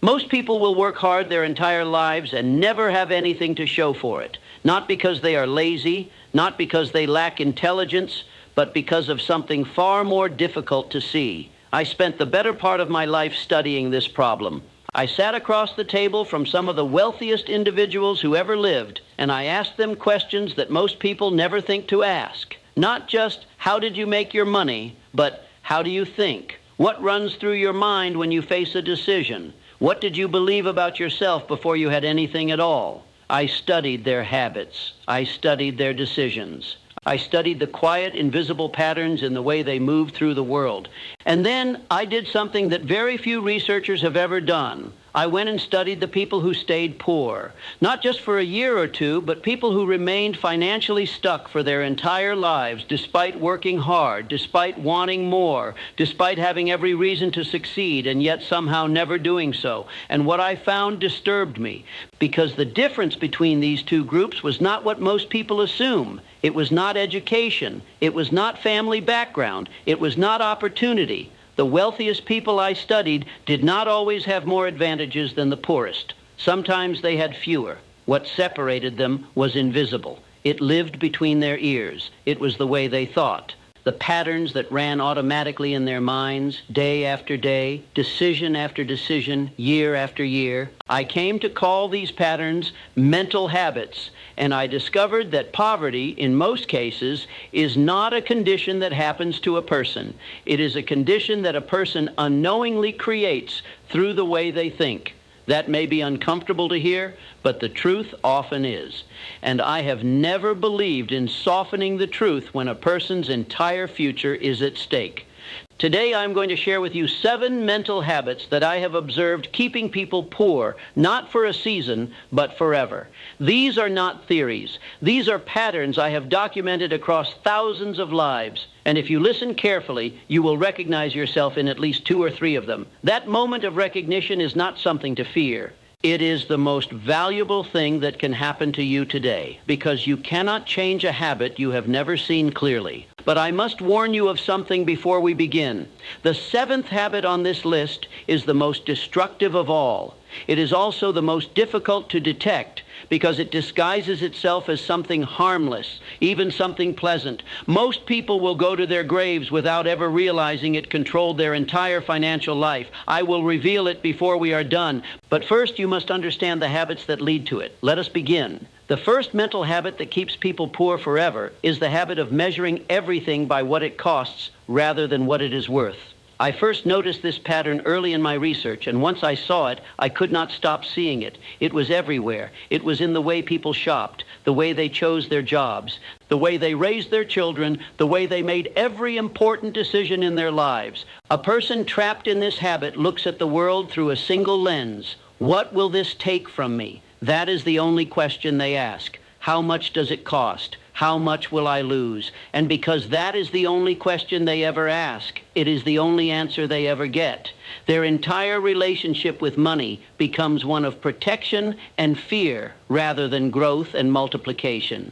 Most people will work hard their entire lives and never have anything to show for it. Not because they are lazy, not because they lack intelligence, but because of something far more difficult to see. I spent the better part of my life studying this problem. I sat across the table from some of the wealthiest individuals who ever lived, and I asked them questions that most people never think to ask. Not just, how did you make your money, but how do you think? What runs through your mind when you face a decision? What did you believe about yourself before you had anything at all? I studied their habits. I studied their decisions. I studied the quiet, invisible patterns in the way they moved through the world. And then I did something that very few researchers have ever done. I went and studied the people who stayed poor, not just for a year or two, but people who remained financially stuck for their entire lives, despite working hard, despite wanting more, despite having every reason to succeed, and yet somehow never doing so. And what I found disturbed me, because the difference between these two groups was not what most people assume. It was not education. It was not family background. It was not opportunity. The wealthiest people I studied did not always have more advantages than the poorest. Sometimes they had fewer. What separated them was invisible. It lived between their ears. It was the way they thought. The patterns that ran automatically in their minds, day after day, decision after decision, year after year. I came to call these patterns mental habits, and I discovered that poverty, in most cases, is not a condition that happens to a person. It is a condition that a person unknowingly creates through the way they think. That may be uncomfortable to hear, but the truth often is. And I have never believed in softening the truth when a person's entire future is at stake. Today I'm going to share with you 7 mental habits that I have observed keeping people poor, not for a season, but forever. These are not theories. These are patterns I have documented across thousands of lives. And if you listen carefully, you will recognize yourself in at least 2 or 3 of them. That moment of recognition is not something to fear. It is the most valuable thing that can happen to you today, because you cannot change a habit you have never seen clearly. But I must warn you of something before we begin. The 7th habit on this list is the most destructive of all. It is also the most difficult to detect because it disguises itself as something harmless, even something pleasant. Most people will go to their graves without ever realizing it controlled their entire financial life. I will reveal it before we are done. But first, you must understand the habits that lead to it. Let us begin. The first mental habit that keeps people poor forever is the habit of measuring everything by what it costs rather than what it is worth. I first noticed this pattern early in my research, and once I saw it, I could not stop seeing it. It was everywhere. It was in the way people shopped, the way they chose their jobs, the way they raised their children, the way they made every important decision in their lives. A person trapped in this habit looks at the world through a single lens. What will this take from me? That is the only question they ask. How much does it cost? How much will I lose? And because that is the only question they ever ask, it is the only answer they ever get. Their entire relationship with money becomes one of protection and fear rather than growth and multiplication.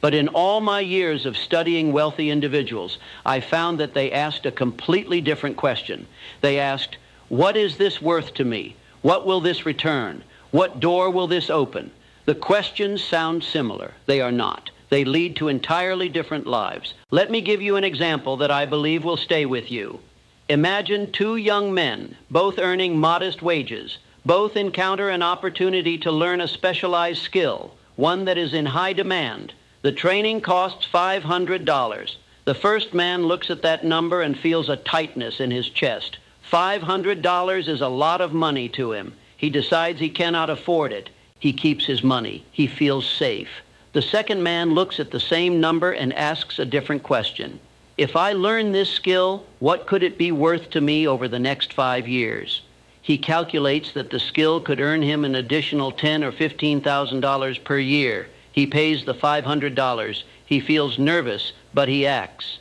But in all my years of studying wealthy individuals, I found that they asked a completely different question. They asked, what is this worth to me? What will this return? What door will this open? The questions sound similar. They are not. They lead to entirely different lives. Let me give you an example that I believe will stay with you. Imagine 2 young men, both earning modest wages. Both encounter an opportunity to learn a specialized skill, one that is in high demand. The training costs $500. The first man looks at that number and feels a tightness in his chest. $500 is a lot of money to him. He decides he cannot afford it. He keeps his money. He feels safe. The second man looks at the same number and asks a different question. If I learn this skill, what could it be worth to me over the next 5 years? He calculates that the skill could earn him an additional $10,000 or $15,000 per year. He pays the $500. He feels nervous, but he acts.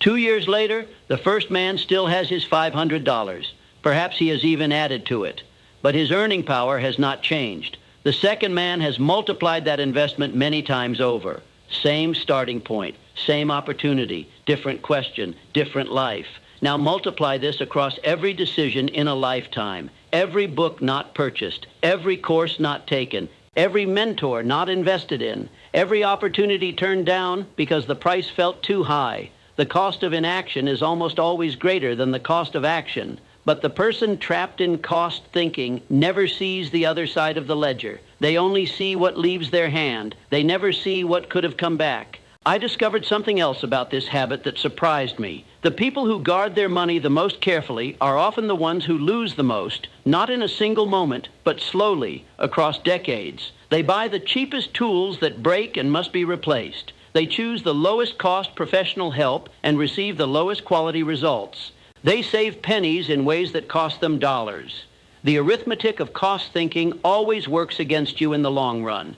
2 years later, the first man still has his $500. Perhaps he has even added to it. But his earning power has not changed. The second man has multiplied that investment many times over. Same starting point, same opportunity, different question, different life. Now multiply this across every decision in a lifetime, every book not purchased, every course not taken, every mentor not invested in, every opportunity turned down because the price felt too high. The cost of inaction is almost always greater than the cost of action. But the person trapped in cost thinking never sees the other side of the ledger. They only see what leaves their hand. They never see what could have come back. I discovered something else about this habit that surprised me. The people who guard their money the most carefully are often the ones who lose the most, not in a single moment, but slowly, across decades. They buy the cheapest tools that break and must be replaced. They choose the lowest cost professional help and receive the lowest quality results. They save pennies in ways that cost them dollars. The arithmetic of cost thinking always works against you in the long run.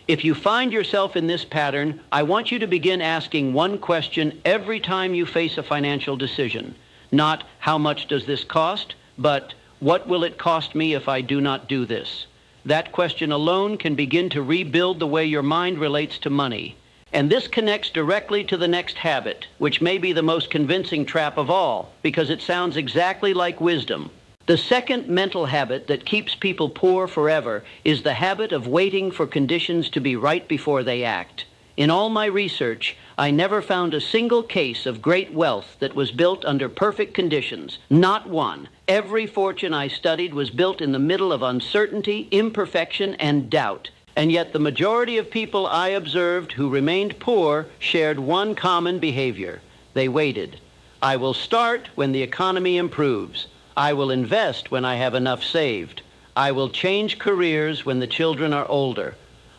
If you find yourself in this pattern, I want you to begin asking one question every time you face a financial decision. Not, how much does this cost? But, what will it cost me if I do not do this? That question alone can begin to rebuild the way your mind relates to money. And this connects directly to the next habit, which may be the most convincing trap of all, because it sounds exactly like wisdom. The second mental habit that keeps people poor forever is the habit of waiting for conditions to be right before they act. In all my research, I never found a single case of great wealth that was built under perfect conditions. Not one. Every fortune I studied was built in the middle of uncertainty, imperfection, and doubt. And yet the majority of people I observed who remained poor shared one common behavior. They waited. I will start when the economy improves. I will invest when I have enough saved. I will change careers when the children are older.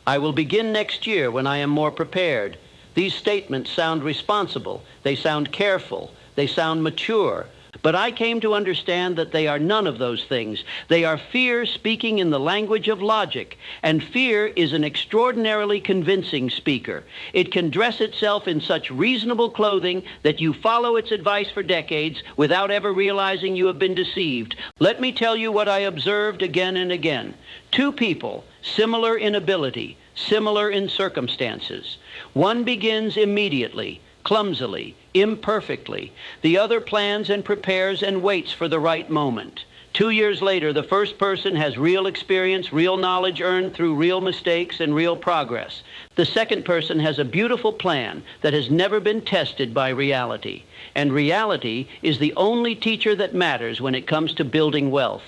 I will begin next year when I am more prepared. These statements sound responsible. They sound careful. They sound mature. But I came to understand that they are none of those things. They are fear speaking in the language of logic, and fear is an extraordinarily convincing speaker. It can dress itself in such reasonable clothing that you follow its advice for decades without ever realizing you have been deceived. Let me tell you what I observed again and again. Two people, similar in ability, similar in circumstances. One begins immediately, clumsily, imperfectly. The other plans and prepares and waits for the right moment. 2 years later, the first person has real experience, real knowledge earned through real mistakes and real progress. The second person has a beautiful plan that has never been tested by reality. And reality is the only teacher that matters when it comes to building wealth.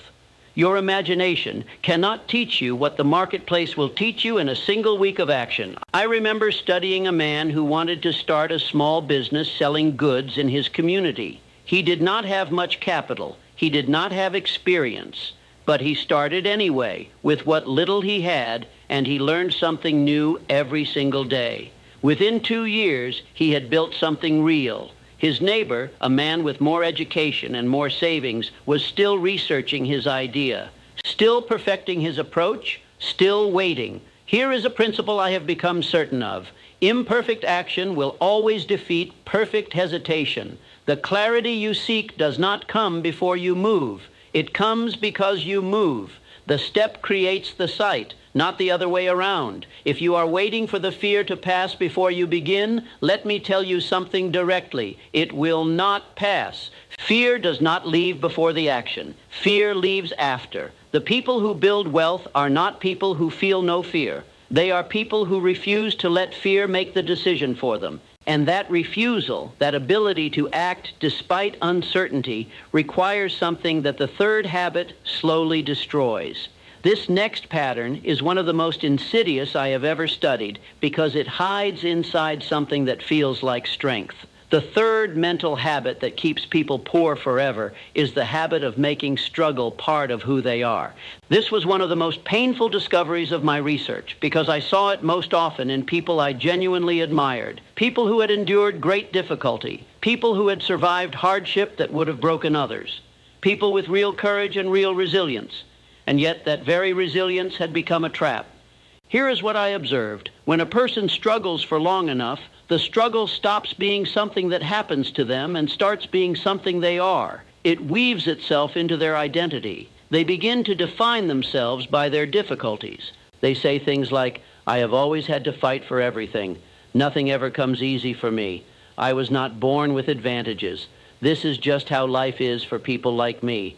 Your imagination cannot teach you what the marketplace will teach you in a single week of action. I remember studying a man who wanted to start a small business selling goods in his community. He did not have much capital. He did not have experience. But he started anyway with what little he had, and he learned something new every single day. Within 2 years, he had built something real. His neighbor, a man with more education and more savings, was still researching his idea, still perfecting his approach, still waiting. Here is a principle I have become certain of. Imperfect action will always defeat perfect hesitation. The clarity you seek does not come before you move. It comes because you move. The step creates the sight, not the other way around. If you are waiting for the fear to pass before you begin, let me tell you something directly. It will not pass. Fear does not leave before the action. Fear leaves after. The people who build wealth are not people who feel no fear. They are people who refuse to let fear make the decision for them. And that refusal, that ability to act despite uncertainty, requires something that the third habit slowly destroys. This next pattern is one of the most insidious I have ever studied because it hides inside something that feels like strength. The third mental habit that keeps people poor forever is the habit of making struggle part of who they are. This was one of the most painful discoveries of my research because I saw it most often in people I genuinely admired, people who had endured great difficulty, people who had survived hardship that would have broken others, people with real courage and real resilience. And yet that very resilience had become a trap. Here is what I observed. When a person struggles for long enough, the struggle stops being something that happens to them and starts being something they are. It weaves itself into their identity. They begin to define themselves by their difficulties. They say things like, I have always had to fight for everything. Nothing ever comes easy for me. I was not born with advantages. This is just how life is for people like me.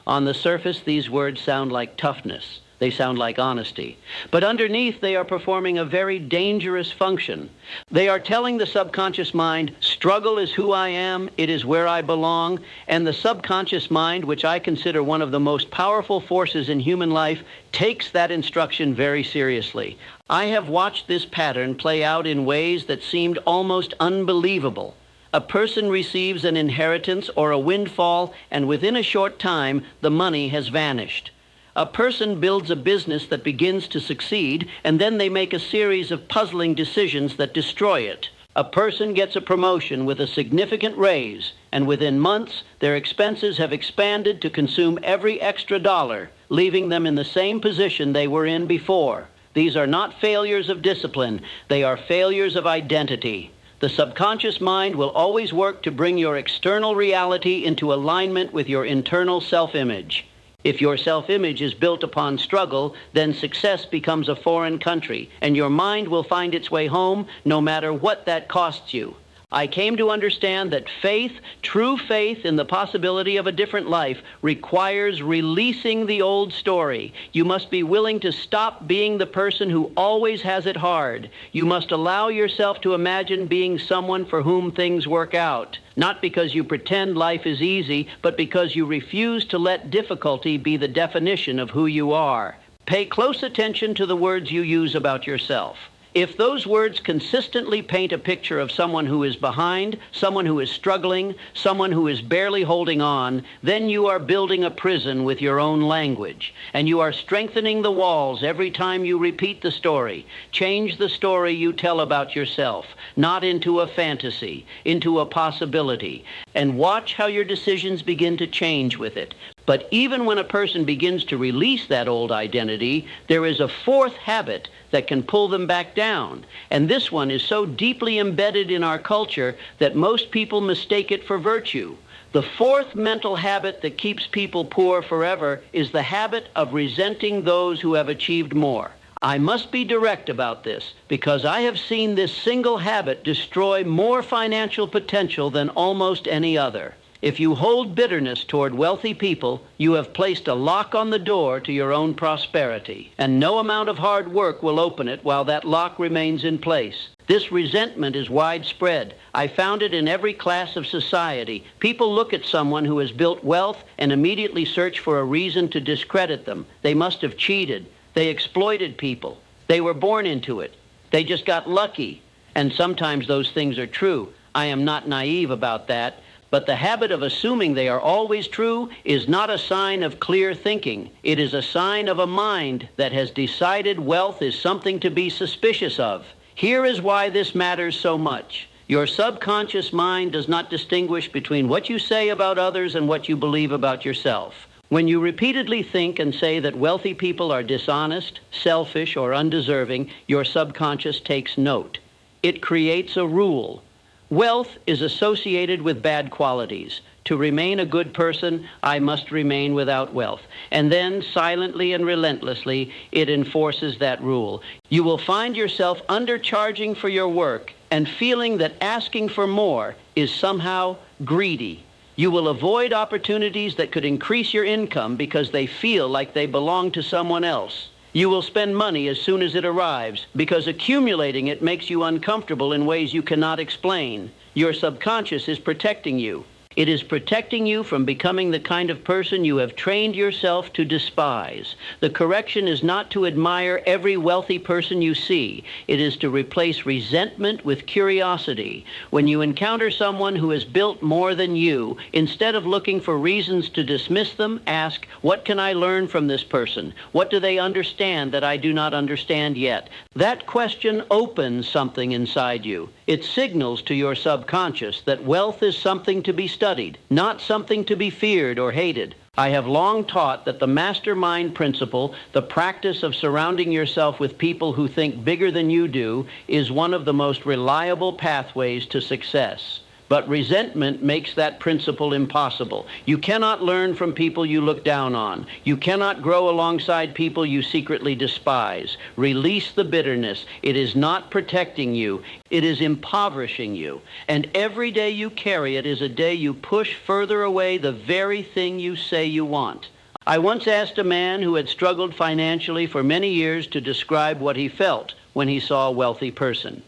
On the surface, these words sound like toughness. They sound like honesty. But underneath, they are performing a very dangerous function. They are telling the subconscious mind, struggle is who I am, it is where I belong, and the subconscious mind, which I consider one of the most powerful forces in human life, takes that instruction very seriously. I have watched this pattern play out in ways that seemed almost unbelievable. A person receives an inheritance or a windfall, and within a short time, the money has vanished. A person builds a business that begins to succeed, and then they make a series of puzzling decisions that destroy it. A person gets a promotion with a significant raise, and within months, their expenses have expanded to consume every extra dollar, leaving them in the same position they were in before. These are not failures of discipline, they are failures of identity. The subconscious mind will always work to bring your external reality into alignment with your internal self-image. If your self-image is built upon struggle, then success becomes a foreign country, and your mind will find its way home no matter what that costs you. I came to understand that faith, true faith in the possibility of a different life, requires releasing the old story. You must be willing to stop being the person who always has it hard. You must allow yourself to imagine being someone for whom things work out. Not because you pretend life is easy, but because you refuse to let difficulty be the definition of who you are. Pay close attention to the words you use about yourself. If those words consistently paint a picture of someone who is behind, someone who is struggling, someone who is barely holding on, then you are building a prison with your own language, and you are strengthening the walls every time you repeat the story. Change the story you tell about yourself, not into a fantasy, into a possibility, and watch how your decisions begin to change with it. But even when a person begins to release that old identity, there is a fourth habit that can pull them back down. And this one is so deeply embedded in our culture that most people mistake it for virtue. The fourth mental habit that keeps people poor forever is the habit of resenting those who have achieved more. I must be direct about this because I have seen this single habit destroy more financial potential than almost any other. If you hold bitterness toward wealthy people, you have placed a lock on the door to your own prosperity, and no amount of hard work will open it while that lock remains in place. This resentment is widespread. I found it in every class of society. People look at someone who has built wealth and immediately search for a reason to discredit them. They must have cheated. They exploited people. They were born into it. They just got lucky. And sometimes those things are true. I am not naive about that. But the habit of assuming they are always true is not a sign of clear thinking. It is a sign of a mind that has decided wealth is something to be suspicious of. Here is why this matters so much. Your subconscious mind does not distinguish between what you say about others and what you believe about yourself. When you repeatedly think and say that wealthy people are dishonest, selfish, or undeserving, your subconscious takes note. It creates a rule. Wealth is associated with bad qualities. To remain a good person, I must remain without wealth. And then, silently and relentlessly, it enforces that rule. You will find yourself undercharging for your work and feeling that asking for more is somehow greedy. You will avoid opportunities that could increase your income because they feel like they belong to someone else. You will spend money as soon as it arrives because accumulating it makes you uncomfortable in ways you cannot explain. Your subconscious is protecting you. It is protecting you from becoming the kind of person you have trained yourself to despise. The correction is not to admire every wealthy person you see. It is to replace resentment with curiosity. When you encounter someone who has built more than you, instead of looking for reasons to dismiss them, ask, what can I learn from this person? What do they understand that I do not understand yet? That question opens something inside you. It signals to your subconscious that wealth is something to be studied, not something to be feared or hated. I have long taught that the mastermind principle, the practice of surrounding yourself with people who think bigger than you do, is one of the most reliable pathways to success. But resentment makes that principle impossible. You cannot learn from people you look down on. You cannot grow alongside people you secretly despise. Release the bitterness. It is not protecting you. It is impoverishing you. And every day you carry it is a day you push further away the very thing you say you want. I once asked a man who had struggled financially for many years to describe what he felt when he saw a wealthy person.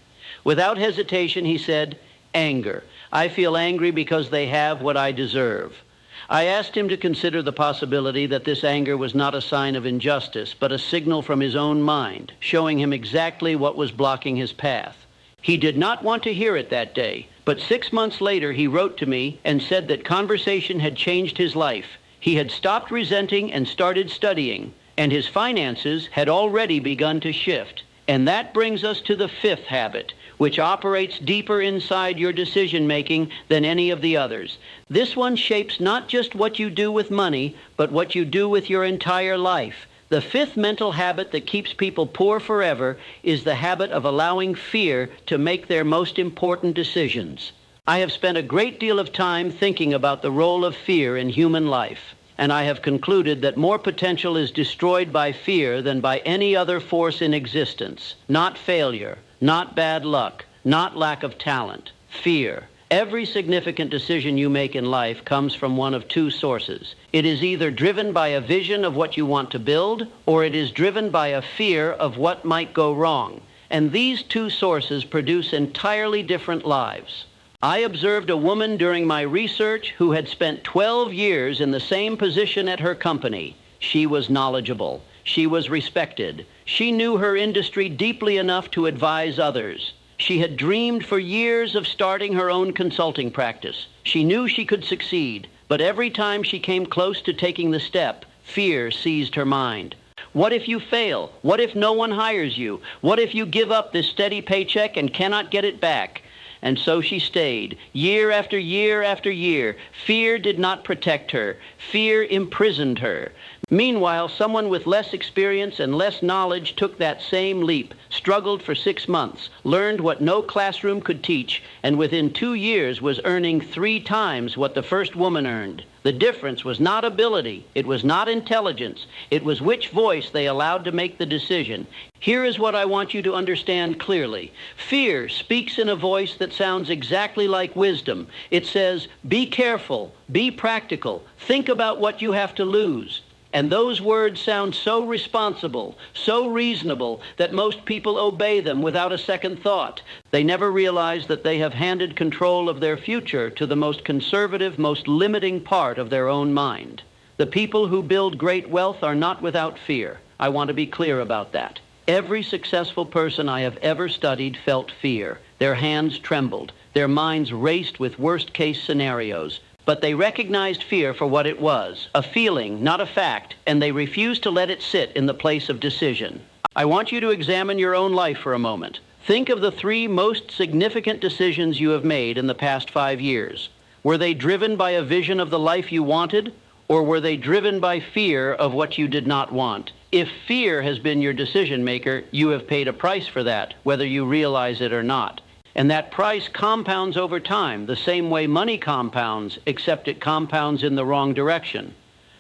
Without hesitation, he said, "Anger. I feel angry because they have what I deserve." I asked him to consider the possibility that this anger was not a sign of injustice, but a signal from his own mind, showing him exactly what was blocking his path. He did not want to hear it that day, but 6 months later he wrote to me and said that conversation had changed his life. He had stopped resenting and started studying, and his finances had already begun to shift. And that brings us to the fifth habit, which operates deeper inside your decision-making than any of the others. This one shapes not just what you do with money, but what you do with your entire life. The fifth mental habit that keeps people poor forever is the habit of allowing fear to make their most important decisions. I have spent a great deal of time thinking about the role of fear in human life, and I have concluded that more potential is destroyed by fear than by any other force in existence. Not failure, not bad luck, not lack of talent. Fear. Every significant decision you make in life comes from one of two sources. It is either driven by a vision of what you want to build, or it is driven by a fear of what might go wrong. And these two sources produce entirely different lives. I observed a woman during my research who had spent 12 years in the same position at her company. She was knowledgeable. She was respected. She knew her industry deeply enough to advise others. She had dreamed for years of starting her own consulting practice. She knew she could succeed, but every time she came close to taking the step, fear seized her mind. What if you fail? What if no one hires you? What if you give up this steady paycheck and cannot get it back? And so she stayed, year after year after year. Fear did not protect her. Fear imprisoned her. Meanwhile, someone with less experience and less knowledge took that same leap, struggled for 6 months, learned what no classroom could teach, and within 2 years was earning 3 times what the first woman earned. The difference was not ability. It was not intelligence. It was which voice they allowed to make the decision. Here is what I want you to understand clearly. Fear speaks in a voice that sounds exactly like wisdom. It says, be careful, be practical, think about what you have to lose. And those words sound so responsible, so reasonable, that most people obey them without a second thought. They never realize that they have handed control of their future to the most conservative, most limiting part of their own mind. The people who build great wealth are not without fear. I want to be clear about that. Every successful person I have ever studied felt fear. Their hands trembled. Their minds raced with worst-case scenarios. But they recognized fear for what it was, a feeling, not a fact, and they refused to let it sit in the place of decision. I want you to examine your own life for a moment. Think of the 3 most significant decisions you have made in the past 5 years. Were they driven by a vision of the life you wanted, or were they driven by fear of what you did not want? If fear has been your decision maker, you have paid a price for that, whether you realize it or not. And that price compounds over time, the same way money compounds, except it compounds in the wrong direction.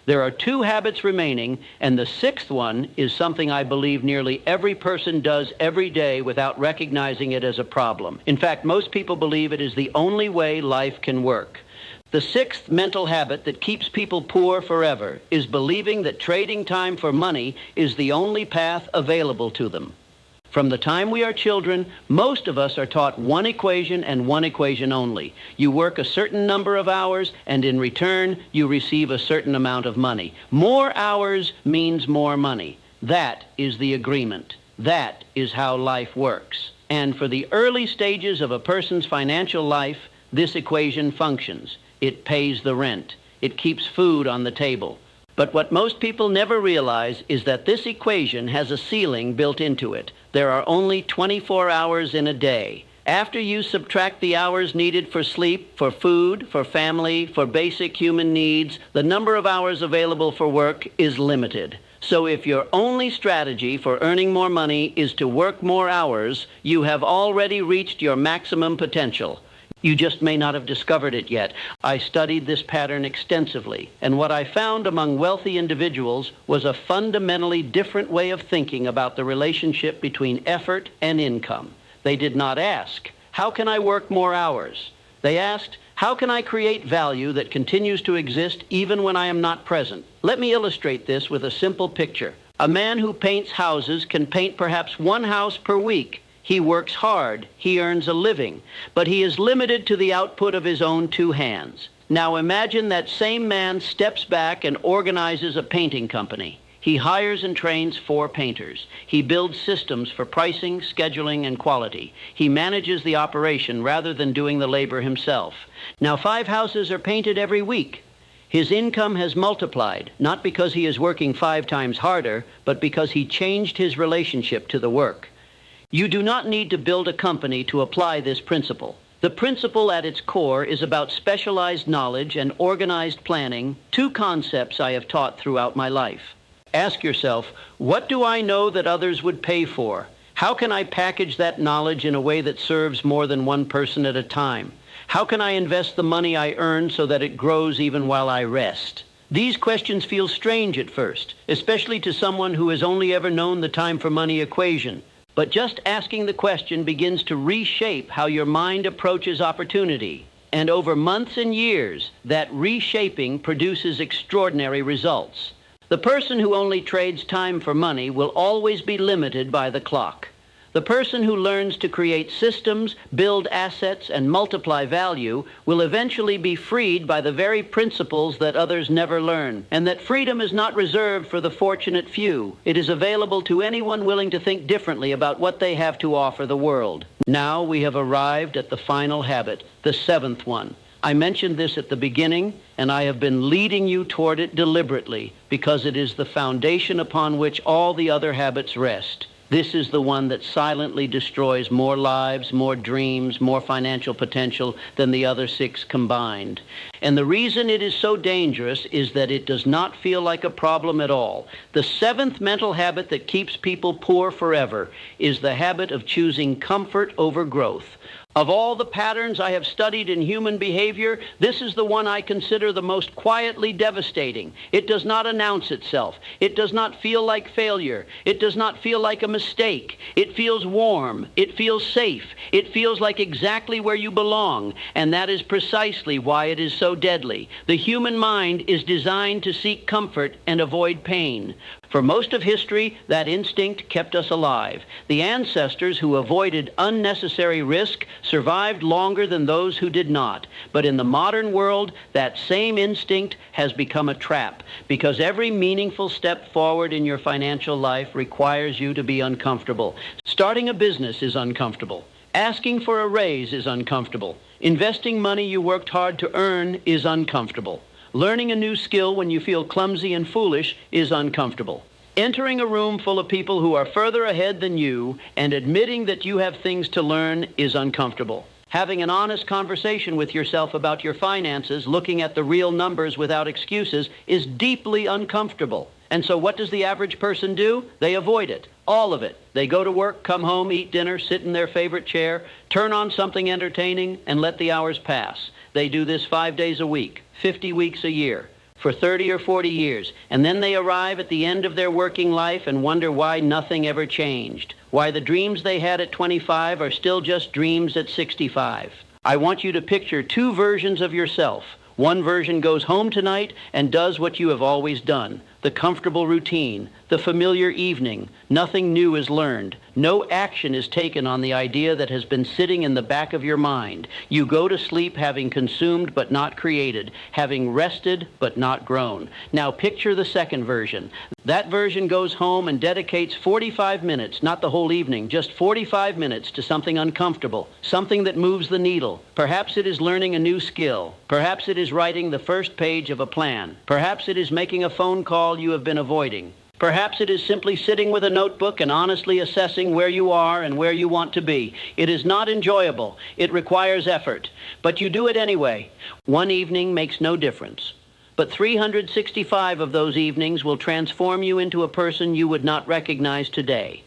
There are 2 habits remaining, and the 6th one is something I believe nearly every person does every day without recognizing it as a problem. In fact, most people believe it is the only way life can work. The 6th mental habit that keeps people poor forever is believing that trading time for money is the only path available to them. From the time we are children, most of us are taught one equation and one equation only. You work a certain number of hours, and in return, you receive a certain amount of money. More hours means more money. That is the agreement. That is how life works. And for the early stages of a person's financial life, this equation functions. It pays the rent. It keeps food on the table. But what most people never realize is that this equation has a ceiling built into it. There are only 24 hours in a day. After you subtract the hours needed for sleep, for food, for family, for basic human needs, the number of hours available for work is limited. So if your only strategy for earning more money is to work more hours, you have already reached your maximum potential. You just may not have discovered it yet. I studied this pattern extensively, and what I found among wealthy individuals was a fundamentally different way of thinking about the relationship between effort and income. They did not ask, how can I work more hours? They asked, how can I create value that continues to exist even when I am not present? Let me illustrate this with a simple picture. A man who paints houses can paint perhaps one house per week. He works hard, he earns a living, but he is limited to the output of his own two hands. Now imagine that same man steps back and organizes a painting company. He hires and trains 4 painters. He builds systems for pricing, scheduling, and quality. He manages the operation rather than doing the labor himself. Now 5 houses are painted every week. His income has multiplied, not because he is working 5 times harder, but because he changed his relationship to the work. You do not need to build a company to apply this principle. The principle at its core is about specialized knowledge and organized planning, 2 concepts I have taught throughout my life. Ask yourself, what do I know that others would pay for? How can I package that knowledge in a way that serves more than one person at a time? How can I invest the money I earn so that it grows even while I rest? These questions feel strange at first, especially to someone who has only ever known the time for money equation. But just asking the question begins to reshape how your mind approaches opportunity. And over months and years, that reshaping produces extraordinary results. The person who only trades time for money will always be limited by the clock. The person who learns to create systems, build assets, and multiply value will eventually be freed by the very principles that others never learn. And that freedom is not reserved for the fortunate few. It is available to anyone willing to think differently about what they have to offer the world. Now we have arrived at the final habit, the 7th one. I mentioned this at the beginning, and I have been leading you toward it deliberately because it is the foundation upon which all the other habits rest. This is the one that silently destroys more lives, more dreams, more financial potential than the other 6 combined. And the reason it is so dangerous is that it does not feel like a problem at all. The 7th mental habit that keeps people poor forever is the habit of choosing comfort over growth. Of all the patterns I have studied in human behavior, this is the one I consider the most quietly devastating. It does not announce itself. It does not feel like failure. It does not feel like a mistake. It feels warm. It feels safe. It feels like exactly where you belong. And that is precisely why it is so deadly. The human mind is designed to seek comfort and avoid pain. For most of history, that instinct kept us alive. The ancestors who avoided unnecessary risk survived longer than those who did not. But in the modern world, that same instinct has become a trap because every meaningful step forward in your financial life requires you to be uncomfortable. Starting a business is uncomfortable. Asking for a raise is uncomfortable. Investing money you worked hard to earn is uncomfortable. Learning a new skill when you feel clumsy and foolish is uncomfortable. Entering a room full of people who are further ahead than you and admitting that you have things to learn is uncomfortable. Having an honest conversation with yourself about your finances, looking at the real numbers without excuses, is deeply uncomfortable. And so what does the average person do? They avoid it. All of it. They go to work, come home, eat dinner, sit in their favorite chair, turn on something entertaining, and let the hours pass. They do this 5 days a week, 50 weeks a year, for 30 or 40 years. And then they arrive at the end of their working life and wonder why nothing ever changed, why the dreams they had at 25 are still just dreams at 65. I want you to picture 2 versions of yourself. One version goes home tonight and does what you have always done, the comfortable routine, the familiar evening. Nothing new is learned. No action is taken on the idea that has been sitting in the back of your mind. You go to sleep having consumed but not created, having rested but not grown. Now picture the second version. That version goes home and dedicates 45 minutes, not the whole evening, just 45 minutes to something uncomfortable, something that moves the needle. Perhaps it is learning a new skill. Perhaps it is writing the first page of a plan. Perhaps it is making a phone call you have been avoiding. Perhaps it is simply sitting with a notebook and honestly assessing where you are and where you want to be. It is not enjoyable. It requires effort. But you do it anyway. One evening makes no difference. But 365 of those evenings will transform you into a person you would not recognize today.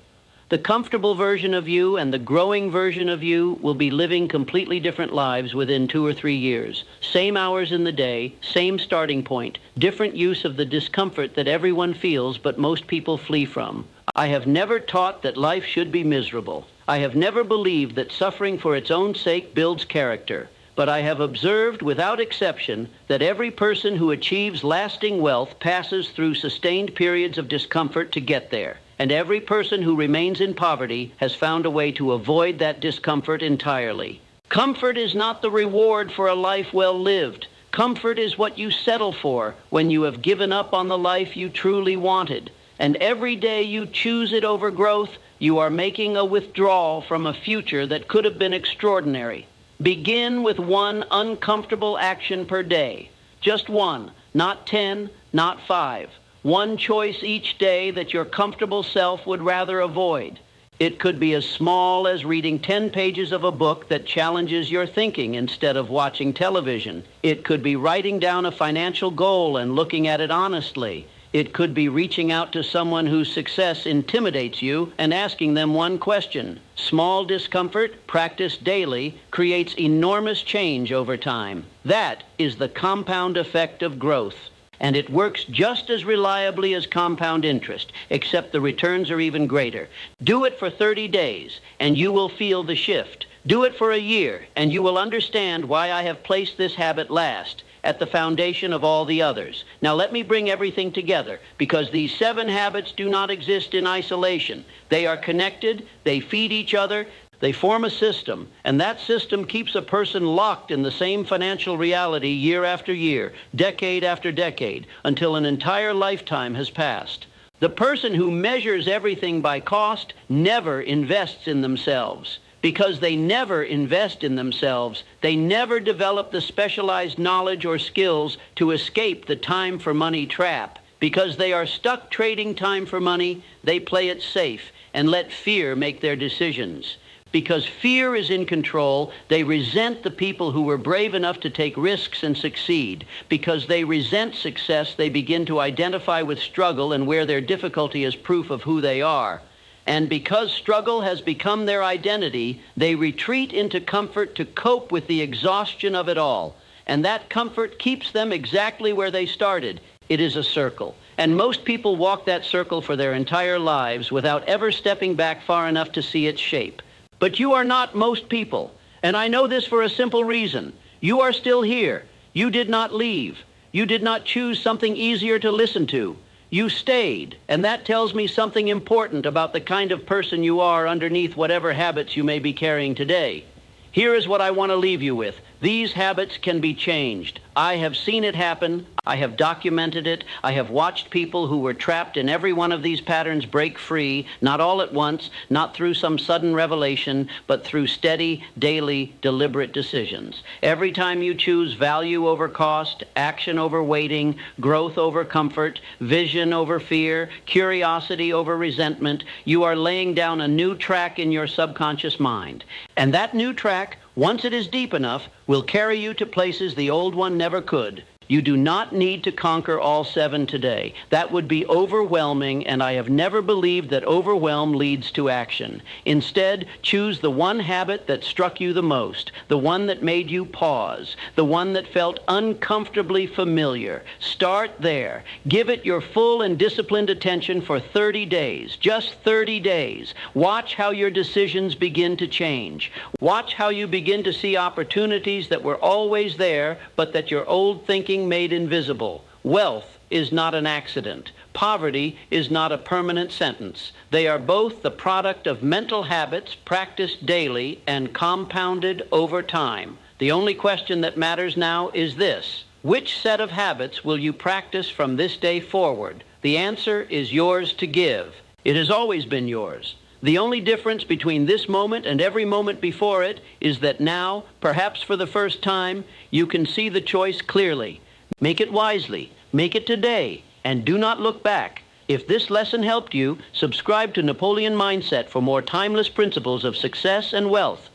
The comfortable version of you and the growing version of you will be living completely different lives within 2 or 3 years. Same hours in the day, same starting point, different use of the discomfort that everyone feels but most people flee from. I have never taught that life should be miserable. I have never believed that suffering for its own sake builds character. But I have observed without exception that every person who achieves lasting wealth passes through sustained periods of discomfort to get there. And every person who remains in poverty has found a way to avoid that discomfort entirely. Comfort is not the reward for a life well lived. Comfort is what you settle for when you have given up on the life you truly wanted. And every day you choose it over growth, you are making a withdrawal from a future that could have been extraordinary. Begin with one uncomfortable action per day. Just one, not 10, not 5. One choice each day that your comfortable self would rather avoid. It could be as small as reading 10 pages of a book that challenges your thinking instead of watching television. It could be writing down a financial goal and looking at it honestly. It could be reaching out to someone whose success intimidates you and asking them one question. Small discomfort, practiced daily, creates enormous change over time. That is the compound effect of growth. And it works just as reliably as compound interest, except the returns are even greater. Do it for 30 days, and you will feel the shift. Do it for a year, and you will understand why I have placed this habit last, at the foundation of all the others. Now let me bring everything together, because these 7 habits do not exist in isolation. They are connected, they feed each other, they form a system, and that system keeps a person locked in the same financial reality year after year, decade after decade, until an entire lifetime has passed. The person who measures everything by cost never invests in themselves. Because they never invest in themselves, they never develop the specialized knowledge or skills to escape the time for money trap. Because they are stuck trading time for money, they play it safe and let fear make their decisions. Because fear is in control, they resent the people who were brave enough to take risks and succeed. Because they resent success, they begin to identify with struggle and wear their difficulty as proof of who they are. And because struggle has become their identity, they retreat into comfort to cope with the exhaustion of it all. And that comfort keeps them exactly where they started. It is a circle. And most people walk that circle for their entire lives without ever stepping back far enough to see its shape. But you are not most people. And I know this for a simple reason. You are still here. You did not leave. You did not choose something easier to listen to. You stayed, and that tells me something important about the kind of person you are underneath whatever habits you may be carrying today. Here is what I want to leave you with. These habits can be changed. I have seen it happen. I have documented it. I have watched people who were trapped in every one of these patterns break free, not all at once, not through some sudden revelation, but through steady, daily, deliberate decisions. Every time you choose value over cost, action over waiting, growth over comfort, vision over fear, curiosity over resentment, you are laying down a new track in your subconscious mind. And that new track, once it is deep enough, will carry you to places the old one never could. You do not need to conquer all 7 today. That would be overwhelming, and I have never believed that overwhelm leads to action. Instead, choose the one habit that struck you the most, the one that made you pause, the one that felt uncomfortably familiar. Start there. Give it your full and disciplined attention for 30 days, just 30 days. Watch how your decisions begin to change. Watch how you begin to see opportunities that were always there, but that your old thinking made invisible. Wealth is not an accident. Poverty is not a permanent sentence. They are both the product of mental habits practiced daily and compounded over time. The only question that matters now is this: which set of habits will you practice from this day forward? The answer is yours to give. It has always been yours. The only difference between this moment and every moment before it is that now, perhaps for the first time, you can see the choice clearly. Make it wisely, make it today, and do not look back. If this lesson helped you, subscribe to Napoleon Mindset for more timeless principles of success and wealth.